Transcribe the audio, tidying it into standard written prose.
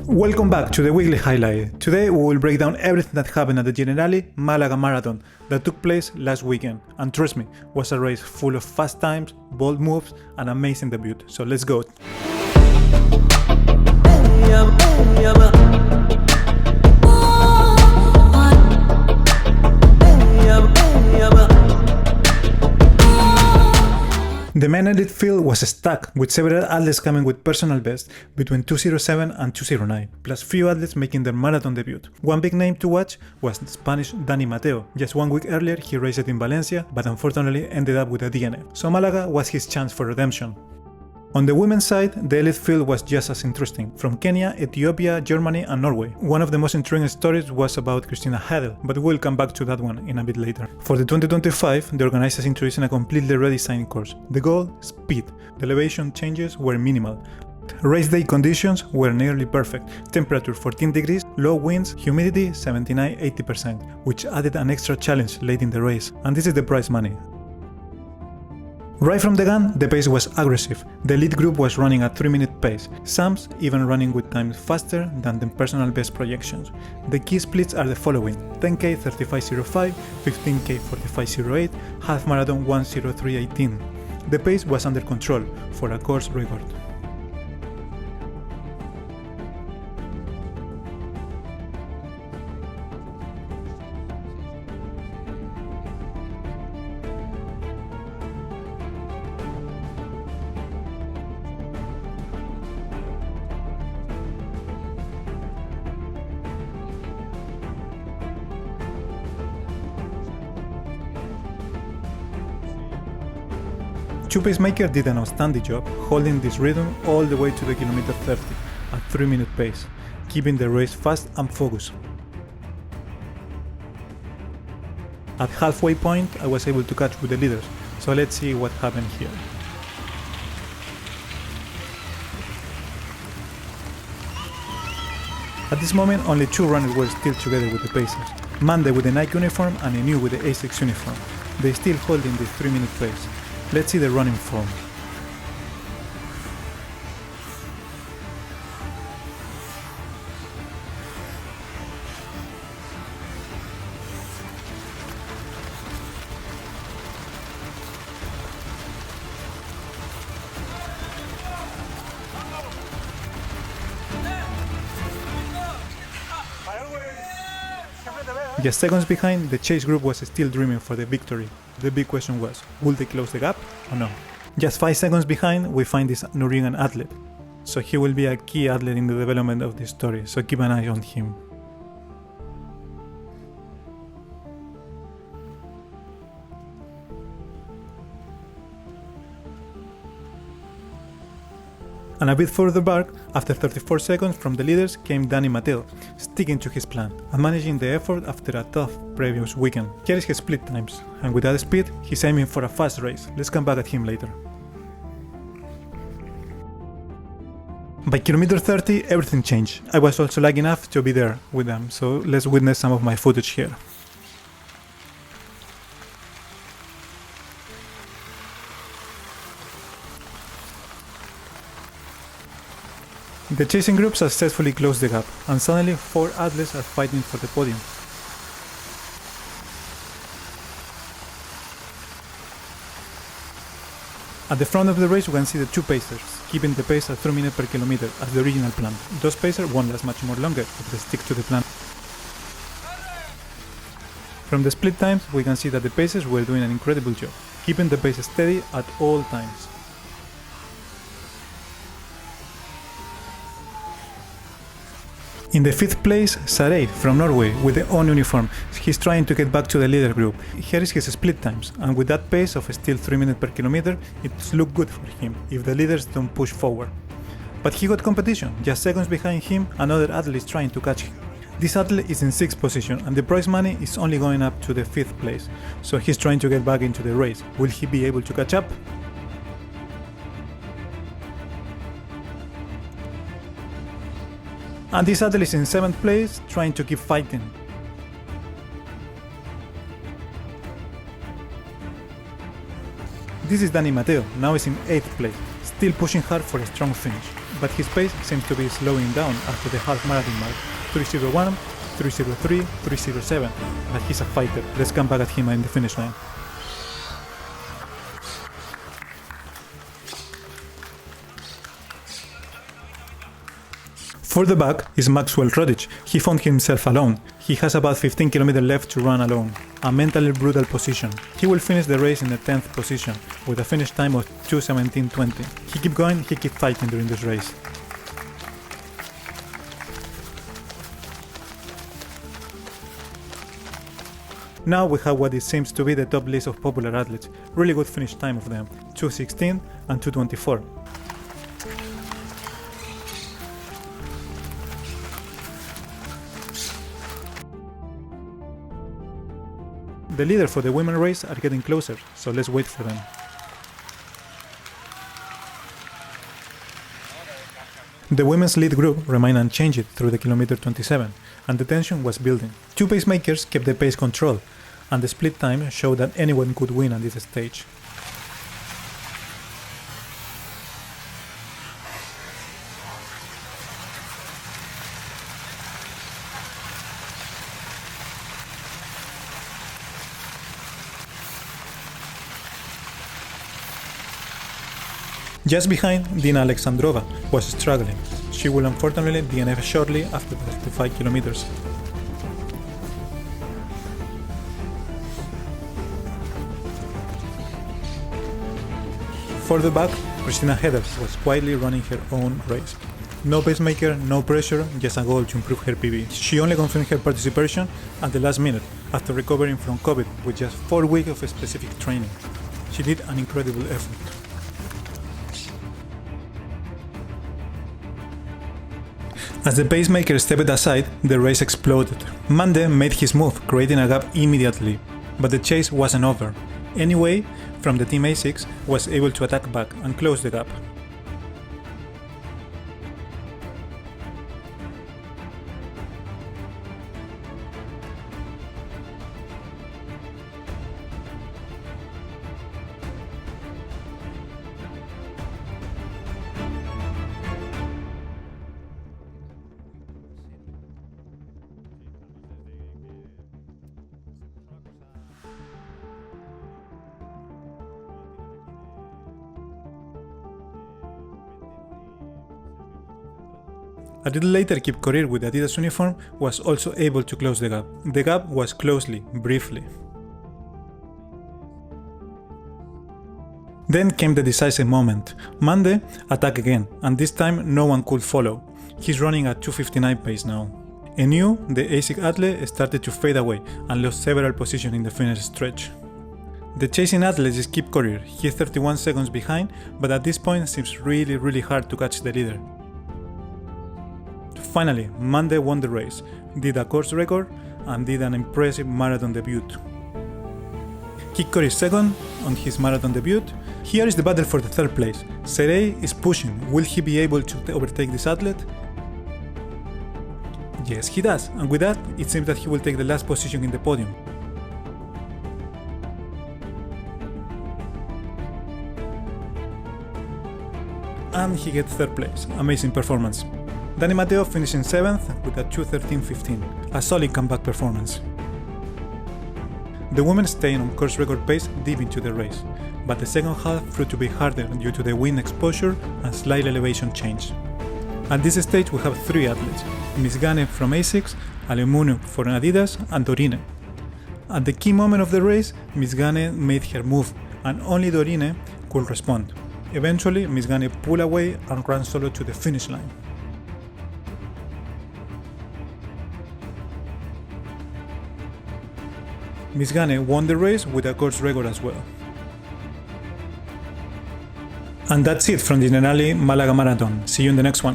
Welcome back to the weekly highlight. Today we will break down everything that happened at the Generali Málaga Marathon that took place last weekend. And trust me, was a race full of fast times, bold moves and amazing debut. So let's go. The main elite field was stacked, with several athletes coming with personal bests between 2:07 and 2:09, plus few athletes making their marathon debut. One big name to watch was the Spanish Dani Mateo. Just 1 week earlier he raced in Valencia, but unfortunately ended up with a DNF, so Malaga was his chance for redemption. On the women's side, the elite field was just as interesting, from Kenya, Ethiopia, Germany and Norway. One of the most intriguing stories was about Christina Hedel, but we'll come back to that one in a bit later. For the 2025, the organizers introduced a completely redesigned course. The goal? Speed. The elevation changes were minimal. Race day conditions were nearly perfect. Temperature 14 degrees, low winds, humidity 79-80%, which added an extra challenge late in the race. And this is the prize money. Right from the gun, the pace was aggressive. The elite group was running at 3-minute pace, some even running with times faster than the personal best projections. The key splits are the following: 10k 35:05, 15k 45:08, half marathon 1:03:18. The pace was under control for a course record. Two pacemakers did an outstanding job holding this rhythm all the way to the kilometer 30 at 3-minute pace, keeping the race fast and focused. At halfway point I was able to catch with the leaders, so let's see what happened here. At this moment only 2 runners were still together with the pacers, Mande with the Nike uniform and Enu with the Asics uniform. They still holding this 3-minute pace. Let's see the running form. Just seconds behind, the chase group was still dreaming for the victory. The big question was, will they close the gap or no? Just 5 seconds behind, we find this Norwegian athlete. So he will be a key athlete in the development of this story, so keep an eye on him. And a bit further back, after 34 seconds from the leaders came Dani Mateo, sticking to his plan and managing the effort after a tough previous weekend. Here is his split times, and with that speed, he's aiming for a fast race. Let's come back at him later. By kilometer 30, everything changed. I was also lucky enough to be there with them, so let's witness some of my footage here. The chasing group successfully closed the gap, and suddenly 4 athletes are fighting for the podium. At the front of the race we can see the 2 pacers, keeping the pace at 3 minutes per kilometer as the original plan. Those pacers won't last much more longer if they stick to the plan. From the split times we can see that the pacers were doing an incredible job, keeping the pace steady at all times. In the 5th place, Sarey from Norway with the own uniform. He's trying to get back to the leader group. Here is his split times, and with that pace of still 3 minutes per kilometer, it's looked good for him if the leaders don't push forward. But he got competition. Just seconds behind him, another athlete is trying to catch him. This athlete is in 6th position and the prize money is only going up to the 5th place, so he's trying to get back into the race. Will he be able to catch up? And this athlete is in 7th place, trying to keep fighting. This is Dani Mateo, now is in 8th place, still pushing hard for a strong finish, but his pace seems to be slowing down after the half marathon mark, 3:01, 3:03, 3:07, but he's a fighter. Let's come back at him in the finish line. Further back is Maxwell Rodich. He found himself alone. He has about 15 km left to run alone. A mentally brutal position. He will finish the race in the 10th position with a finish time of 2:17:20. He keep going, he keep fighting during this race. Now we have what it seems to be the top list of popular athletes. Really good finish time of them, 2:16 and 2:24. The leader for the women race are getting closer, so let's wait for them. The women's lead group remained unchanged through the kilometer 27, and the tension was building. Two pacemakers kept the pace control, and the split time showed that anyone could win at this stage. Just behind, Dina Alexandrova was struggling. She will unfortunately DNF shortly after 35 kilometers. Further back, Christina Heders was quietly running her own race. No pacemaker, no pressure, just a goal to improve her PB. She only confirmed her participation at the last minute after recovering from COVID with just 4 weeks of specific training. She did an incredible effort. As the pacemaker stepped aside, the race exploded. Mande made his move, creating a gap immediately, but the chase wasn't over. Anyway, from the team A6 was able to attack back and close the gap. A little later, Kip Korir with the Adidas uniform was also able to close the gap. The gap was closely, briefly. Then came the decisive moment. Mande attacked again, and this time no one could follow. He's running at 2:59 pace now. Enu, the ASIC athlete, started to fade away and lost several positions in the finish stretch. The chasing athlete is Kip Korir. He's 31 seconds behind, but at this point seems really hard to catch the leader. Finally, Mande won the race, did a course record, and did an impressive marathon debut. Kip Korir second on his marathon debut. Here is the battle for the third place. Serey is pushing. Will he be able to overtake this athlete? Yes, he does, and with that, it seems that he will take the last position in the podium. And he gets third place. Amazing performance. Dani Mateo finishing 7th with a 2:13.15, a solid comeback performance. The women staying on course record pace deep into the race, but the second half proved to be harder due to the wind exposure and slight elevation change. At this stage we have 3 athletes, Misgane from ASICS, Alemunuk for Adidas and Dorine. At the key moment of the race, Misgane made her move and only Dorine could respond. Eventually, Misgane pulled away and ran solo to the finish line. Misgane won the race with a course record as well. And that's it from the Generali Málaga Marathon. See you in the next one.